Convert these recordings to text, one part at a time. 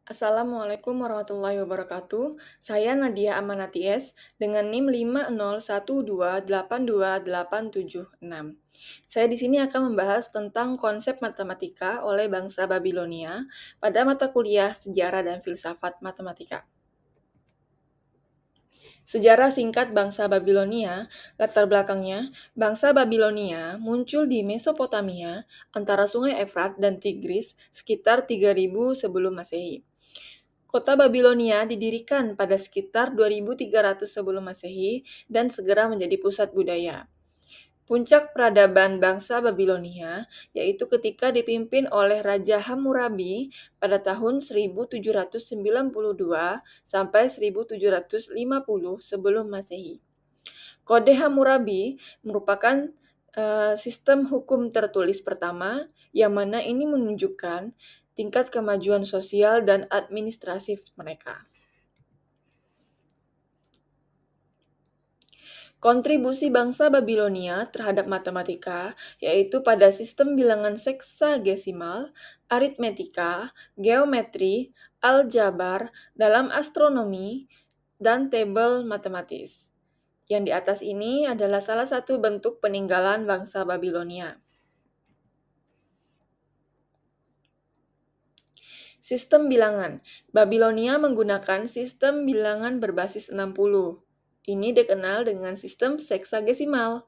Assalamualaikum warahmatullahi wabarakatuh. Saya Nadia Amanaties dengan NIM 501282876. Saya di sini akan membahas tentang konsep matematika oleh bangsa Babilonia pada mata kuliah Sejarah dan Filsafat Matematika. Sejarah singkat bangsa Babilonia, latar belakangnya, bangsa Babilonia muncul di Mesopotamia antara Sungai Efrat dan Tigris sekitar 3000 sebelum Masehi. Kota Babilonia didirikan pada sekitar 2300 sebelum Masehi dan segera menjadi pusat budaya. Puncak peradaban bangsa Babilonia yaitu ketika dipimpin oleh Raja Hammurabi pada tahun 1792 sampai 1750 sebelum Masehi. Kode Hammurabi merupakan sistem hukum tertulis pertama yang mana ini menunjukkan tingkat kemajuan sosial dan administratif mereka. Kontribusi bangsa Babilonia terhadap matematika yaitu pada sistem bilangan seksagesimal, aritmetika, geometri, aljabar, dalam astronomi, dan tabel matematis. Yang di atas ini adalah salah satu bentuk peninggalan bangsa Babilonia. Sistem bilangan. Babilonia menggunakan sistem bilangan berbasis 60. Ini dikenal dengan sistem seksagesimal.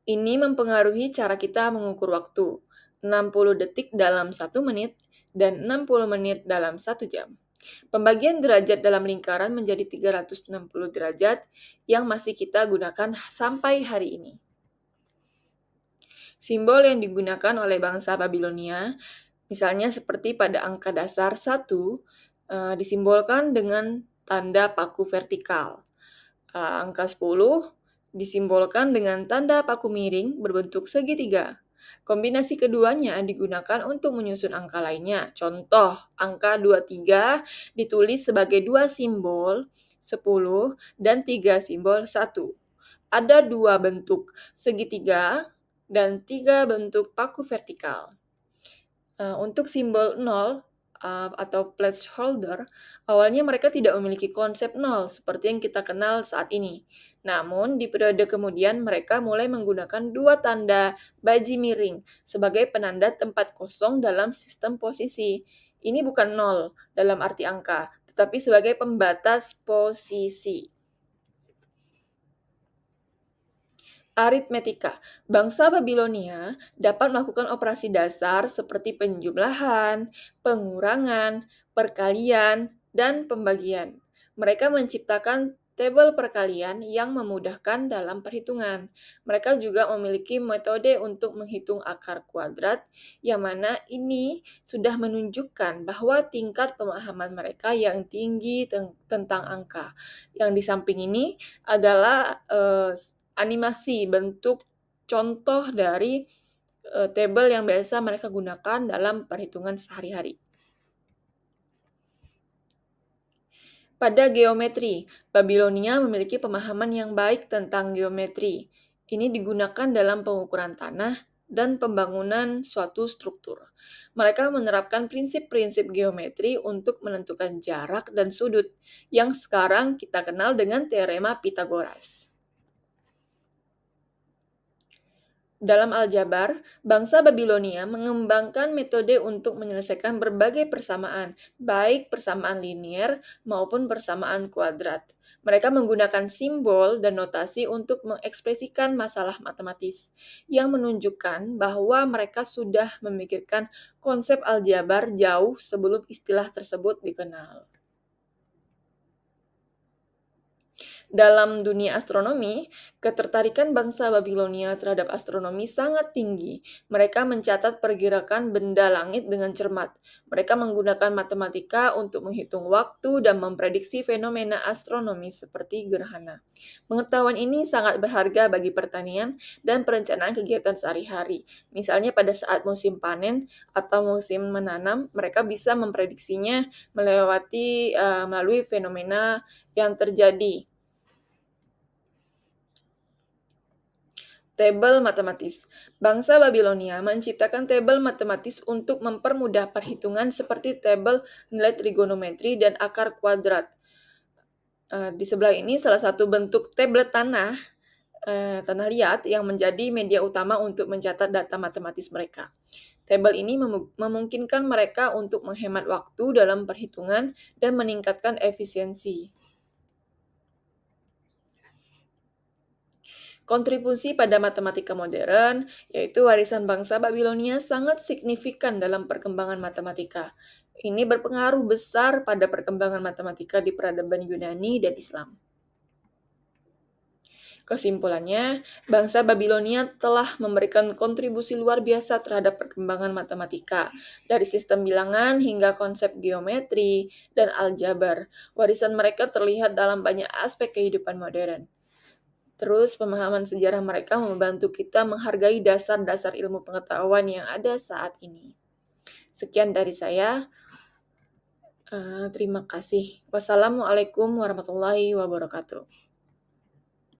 Ini mempengaruhi cara kita mengukur waktu. 60 detik dalam 1 menit dan 60 menit dalam 1 jam. Pembagian derajat dalam lingkaran menjadi 360 derajat yang masih kita gunakan sampai hari ini. Simbol yang digunakan oleh bangsa Babilonia, misalnya seperti pada angka dasar 1, disimbolkan dengan tanda paku vertikal. Angka 10 disimbolkan dengan tanda paku miring berbentuk segitiga. Kombinasi keduanya digunakan untuk menyusun angka lainnya. Contoh, angka 23 ditulis sebagai 2 simbol 10 dan 3 simbol 1. Ada 2 bentuk segitiga dan 3 bentuk paku vertikal. Untuk simbol 0 atau placeholder, awalnya mereka tidak memiliki konsep 0 seperti yang kita kenal saat ini. Namun, di periode kemudian mereka mulai menggunakan 2 tanda baji miring sebagai penanda tempat kosong dalam sistem posisi. Ini bukan 0 dalam arti angka, tetapi sebagai pembatas posisi. Aritmetika. Bangsa Babilonia dapat melakukan operasi dasar seperti penjumlahan, pengurangan, perkalian, dan pembagian. Mereka menciptakan tabel perkalian yang memudahkan dalam perhitungan. Mereka juga memiliki metode untuk menghitung akar kuadrat, yang mana ini sudah menunjukkan bahwa tingkat pemahaman mereka yang tinggi tentang angka. Yang di samping ini adalah animasi bentuk contoh dari tabel yang biasa mereka gunakan dalam perhitungan sehari-hari. Pada geometri, Babilonia memiliki pemahaman yang baik tentang geometri. Ini digunakan dalam pengukuran tanah dan pembangunan suatu struktur. Mereka menerapkan prinsip-prinsip geometri untuk menentukan jarak dan sudut, yang sekarang kita kenal dengan teorema Pythagoras. Dalam aljabar, bangsa Babilonia mengembangkan metode untuk menyelesaikan berbagai persamaan, baik persamaan linier maupun persamaan kuadrat. Mereka menggunakan simbol dan notasi untuk mengekspresikan masalah matematis, yang menunjukkan bahwa mereka sudah memikirkan konsep aljabar jauh sebelum istilah tersebut dikenal. Dalam dunia astronomi, ketertarikan bangsa Babilonia terhadap astronomi sangat tinggi. Mereka mencatat pergerakan benda langit dengan cermat. Mereka menggunakan matematika untuk menghitung waktu dan memprediksi fenomena astronomi seperti gerhana. Pengetahuan ini sangat berharga bagi pertanian dan perencanaan kegiatan sehari-hari. Misalnya pada saat musim panen atau musim menanam, mereka bisa memprediksinya melalui fenomena yang terjadi. Tabel matematis. Bangsa Babilonia menciptakan tabel matematis untuk mempermudah perhitungan seperti tabel nilai trigonometri dan akar kuadrat. Di sebelah ini salah satu bentuk tablet tanah liat yang menjadi media utama untuk mencatat data matematis mereka. Tabel ini memungkinkan mereka untuk menghemat waktu dalam perhitungan dan meningkatkan efisiensi. Kontribusi pada matematika modern, yaitu warisan bangsa Babilonia sangat signifikan dalam perkembangan matematika. Ini berpengaruh besar pada perkembangan matematika di peradaban Yunani dan Islam. Kesimpulannya, bangsa Babilonia telah memberikan kontribusi luar biasa terhadap perkembangan matematika, dari sistem bilangan hingga konsep geometri dan aljabar. Warisan mereka terlihat dalam banyak aspek kehidupan modern. Terus, pemahaman sejarah mereka membantu kita menghargai dasar-dasar ilmu pengetahuan yang ada saat ini. Sekian dari saya. Terima kasih. Wassalamualaikum warahmatullahi wabarakatuh.